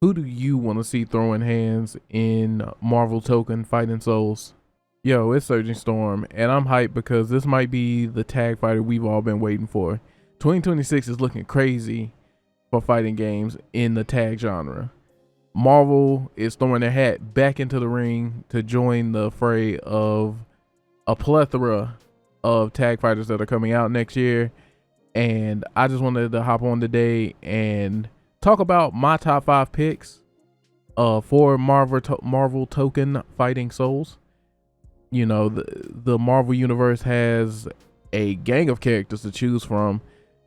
Who do you want to see throwing hands in Marvel Tokon Fighting Souls? Yo, it's Surging Storm, and I'm hyped because this might be the tag fighter we've all been waiting for. 2026 is looking crazy for fighting games in the tag genre. Marvel is throwing their hat back into the ring to join the fray of a plethora of tag fighters that are coming out next year. And I just wanted to hop on today and talk about my top 5 picks for Marvel Tokon Fighting Souls. You know, the Marvel universe has a gang of characters to choose from,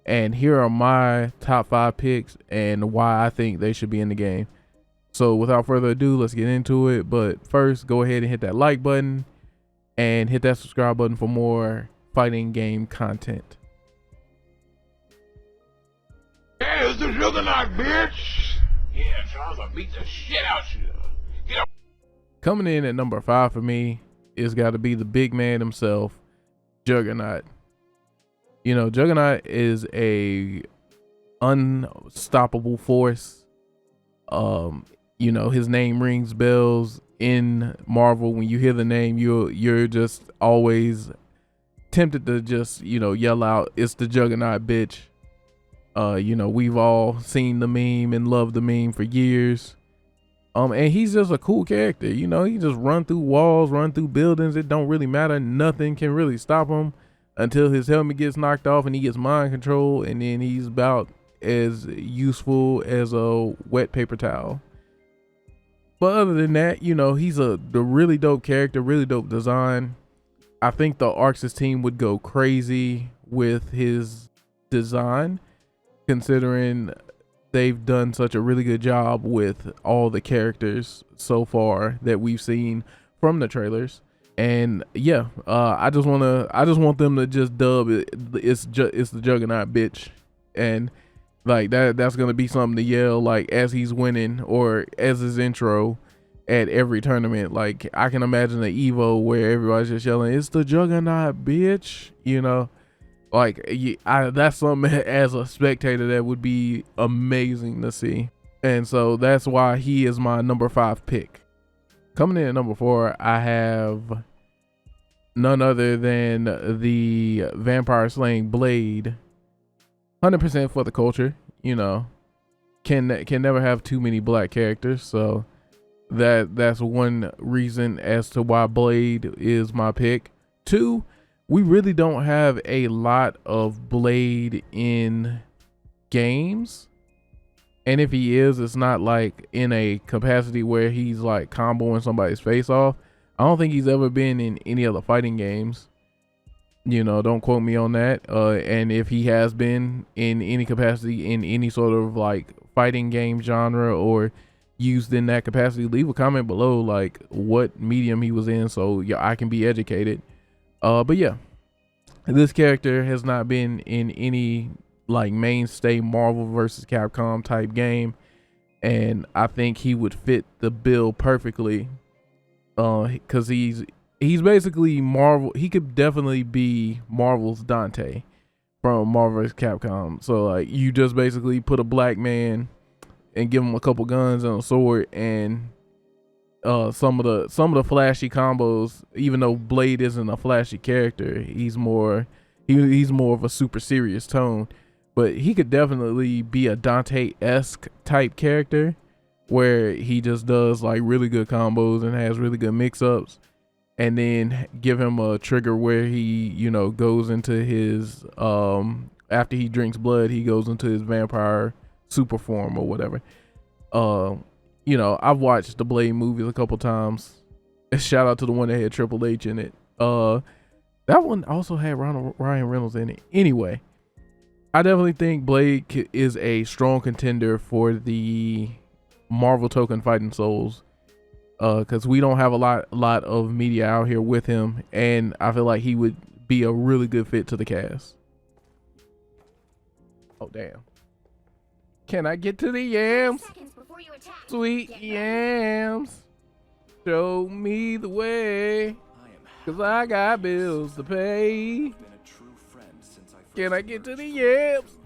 and here are my top 5 picks and why I think they should be in the game. So without further ado, let's get into it. But first, go ahead and hit that like button and hit that subscribe button for more fighting game content. Hey, it's the Juggernaut, bitch! Yeah, Charles, I'll beat the shit out you. Get up. Coming in at number 5 for me is got to be the big man himself, Juggernaut. You know, Juggernaut is a unstoppable force. You know, his name rings bells in Marvel. When you hear the name, you're just always tempted to just, you know, yell out, "It's the Juggernaut, bitch." You know, we've all seen the meme and loved the meme for years. And he's just a cool character. You know, he just run through walls, run through buildings. It don't really matter. Nothing can really stop him until his helmet gets knocked off and he gets mind control, and then he's about as useful as a wet paper towel. But other than that, you know, he's the really dope character, really dope design. I think the Arxis team would go crazy with his design, considering they've done such a really good job with all the characters so far that we've seen from the trailers. And yeah, I just want them to just dub it. It's the Juggernaut, bitch. And like that's gonna be something to yell like as he's winning or as his intro at every tournament. Like I can imagine the Evo where everybody's just yelling, "It's the Juggernaut, bitch," you know. Like that's something as a spectator that would be amazing to see. And so that's why he is my number 5 pick. Coming in at number 4, I have none other than the vampire slaying Blade. 100% for the culture, you know. Can never have too many black characters, so that's one reason as to why Blade is my pick. 2, we really don't have a lot of Blade in games. And if he is, it's not like in a capacity where he's like comboing somebody's face off. I don't think he's ever been in any other fighting games. You know, don't quote me on that. And if he has been in any capacity in any sort of like fighting game genre or used in that capacity, leave a comment below like what medium he was in, so yeah, I can be educated. But yeah, this character has not been in any like mainstay Marvel versus Capcom type game, and I think he would fit the bill perfectly. Because he's basically Marvel. He could definitely be Marvel's Dante from Marvel vs. Capcom. So like you just basically put a black man and give him a couple guns and a sword, and some of the flashy combos. Even though Blade isn't a flashy character, he's more of a super serious tone. But he could definitely be a Dante-esque type character where he just does like really good combos and has really good mix-ups, and then give him a trigger where he, you know, goes into his after he drinks blood, he goes into his vampire super form or whatever. You know, I've watched the Blade movies a couple times. Shout out to the one that had Triple H in it. That one also had Ryan Reynolds in it. Anyway, I definitely think Blade is a strong contender for the Marvel Tokon Fighting Souls, because we don't have a lot of media out here with him, and I feel like he would be a really good fit to the cast. Oh damn! Can I get to the yams? Sweet yams, show me the way, 'cause I got bills to pay. Can I get to the yams?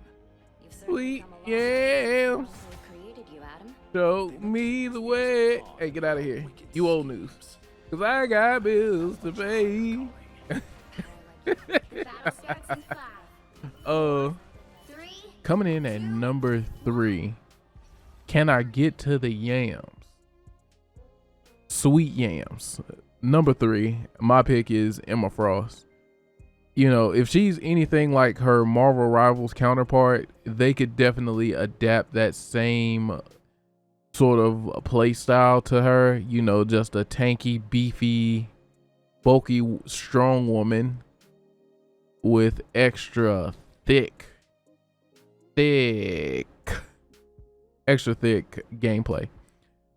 Sweet yams. Show me the way. Hey, get out of here. You old news. Cause I got bills to pay. Coming in at number 3. Can I get to the yams? Sweet yams. Number 3. My pick is Emma Frost. You know, if she's anything like her Marvel Rivals counterpart, they could definitely adapt that same sort of play style to her. You know, just a tanky, beefy, bulky, strong woman with extra extra thick gameplay.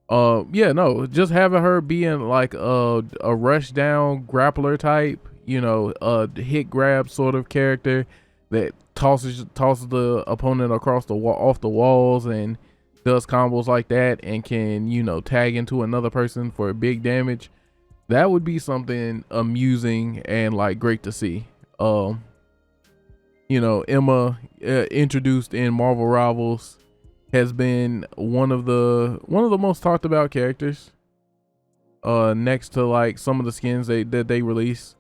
Yeah, no, just having her being like a rush down grappler type, you know, a hit grab sort of character that tosses the opponent across the wall, off the walls, and does combos like that, and can, you know, tag into another person for big damage. That would be something amusing and like great to see. You know, Emma, introduced in Marvel Rivals, has been one of the most talked about characters. Next to like some of the skins that they release.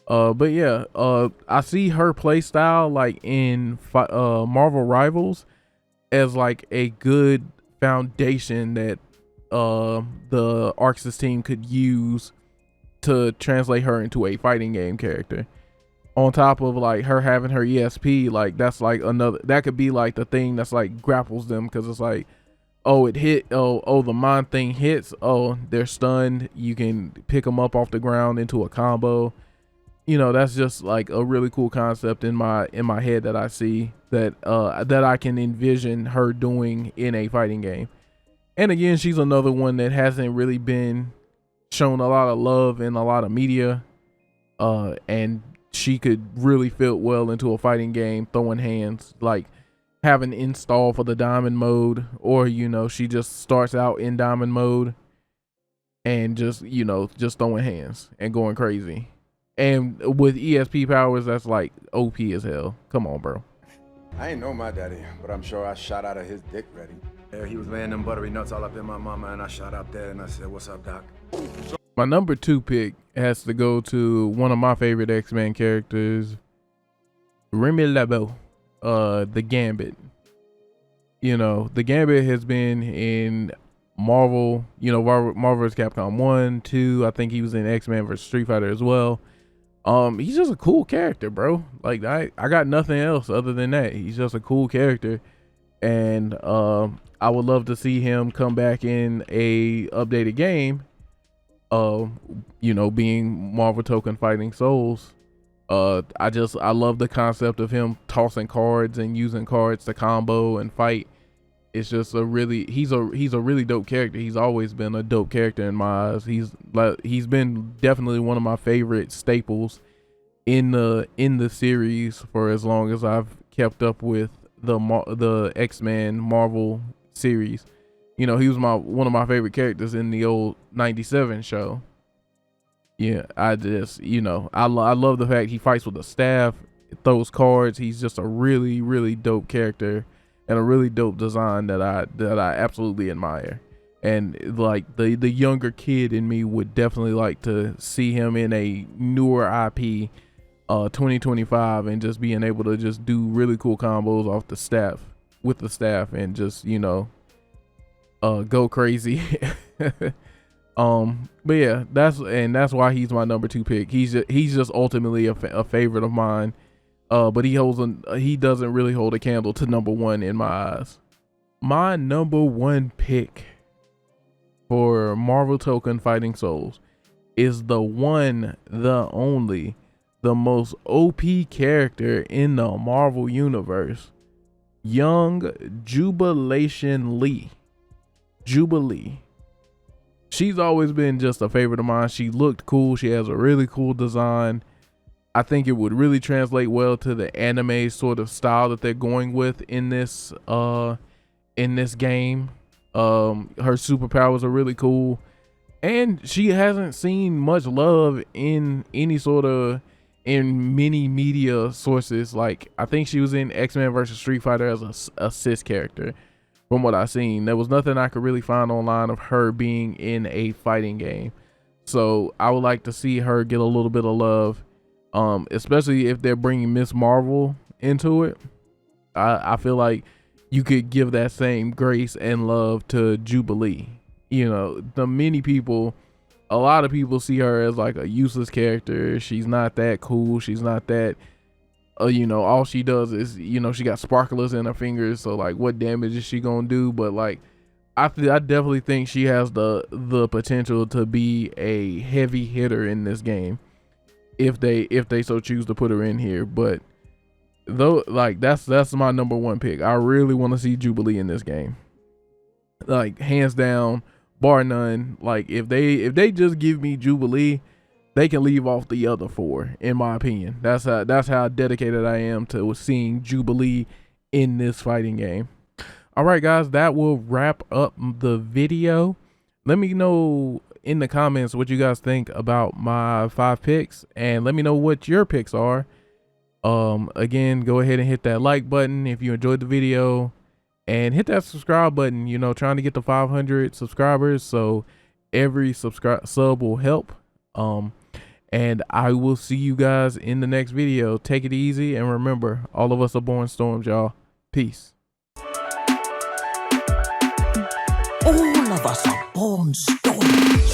But yeah, I see her play style like in Marvel Rivals as like a good foundation that the Arxis team could use to translate her into a fighting game character. On top of like her having her ESP, like that's like another, that could be like the thing that's like grapples them, because it's like, oh, it hit, oh the mind thing hits, oh they're stunned, you can pick them up off the ground into a combo. You know, that's just like a really cool concept in my head that I see that I can envision her doing in a fighting game. And again, she's another one that hasn't really been shown a lot of love in a lot of media, and she could really fit well into a fighting game, throwing hands, like having install for the diamond mode, or, you know, she just starts out in diamond mode and just, you know, just throwing hands and going crazy. And with ESP powers, that's like OP as hell. Come on, bro. I ain't know my daddy, but I'm sure I shot out of his dick ready. Yeah, he was laying them buttery nuts all up in my mama, and I shot up there and I said, "What's up, Doc?" My number 2 pick has to go to one of my favorite X-Men characters, Remy LeBeau, the Gambit. You know, the Gambit has been in Marvel, you know, Marvel vs. Capcom 1, 2. I think he was in X-Men vs. Street Fighter as well. He's just a cool character, bro. Like I got nothing else other than that. He's just a cool character, and I would love to see him come back in a updated game. You know, being Marvel Tokon Fighting Souls. I love the concept of him tossing cards and using cards to combo and fight. It's just he's a really dope character. He's always been a dope character in my eyes. He's been definitely one of my favorite staples in the series for as long as I've kept up with the X-Men Marvel series. You know, he was one of my favorite characters in the old 97 show. Yeah, I just, you know, I love the fact he fights with a staff, throws cards. He's just a really, really dope character and a really dope design that I absolutely admire. And like the younger kid in me would definitely like to see him in a newer IP 2025 and just being able to just do really cool combos off the staff with the staff and just, you know, go crazy. But yeah, that's why he's my number 2 pick. He's just ultimately a favorite of mine. But he doesn't really hold a candle to number 1 in my eyes. My number 1 pick for Marvel Tokon Fighting Souls is the one, the only, the most OP character in the Marvel universe, young Jubilation Lee. Jubilee. She's always been just a favorite of mine. She looked cool. She has a really cool design. I think it would really translate well to the anime sort of style that they're going with in this game. Her superpowers are really cool, and she hasn't seen much love in many media sources. Like, I think she was in X-Men vs. Street Fighter as a cis character, from what I seen. There was nothing I could really find online of her being in a fighting game. So I would like to see her get a little bit of love, especially if they're bringing Miss Marvel into it. I feel like you could give that same grace and love to Jubilee. You know, a lot of people see her as like a useless character. She's not that cool. She's not that, you know, all she does is, you know, she got sparklers in her fingers. So like, what damage is she gonna do? But like, I definitely think she has the potential to be a heavy hitter in this game if they so choose to put her in here. But though, like, that's my number one pick. I really want to see Jubilee in this game, like hands down, bar none. Like if they just give me Jubilee, they can leave off the other four, in my opinion. That's how dedicated I am to seeing Jubilee in this fighting game. All right, guys, that will wrap up the video. Let me know in the comments what you guys think about my 5 picks, and let me know what your picks are. Again, go ahead and hit that like button if you enjoyed the video, and hit that subscribe button. You know, trying to get to 500 subscribers, so every sub will help. And I will see you guys in the next video. Take it easy, and remember, all of us are born storms, y'all. Peace. All of us are born storms.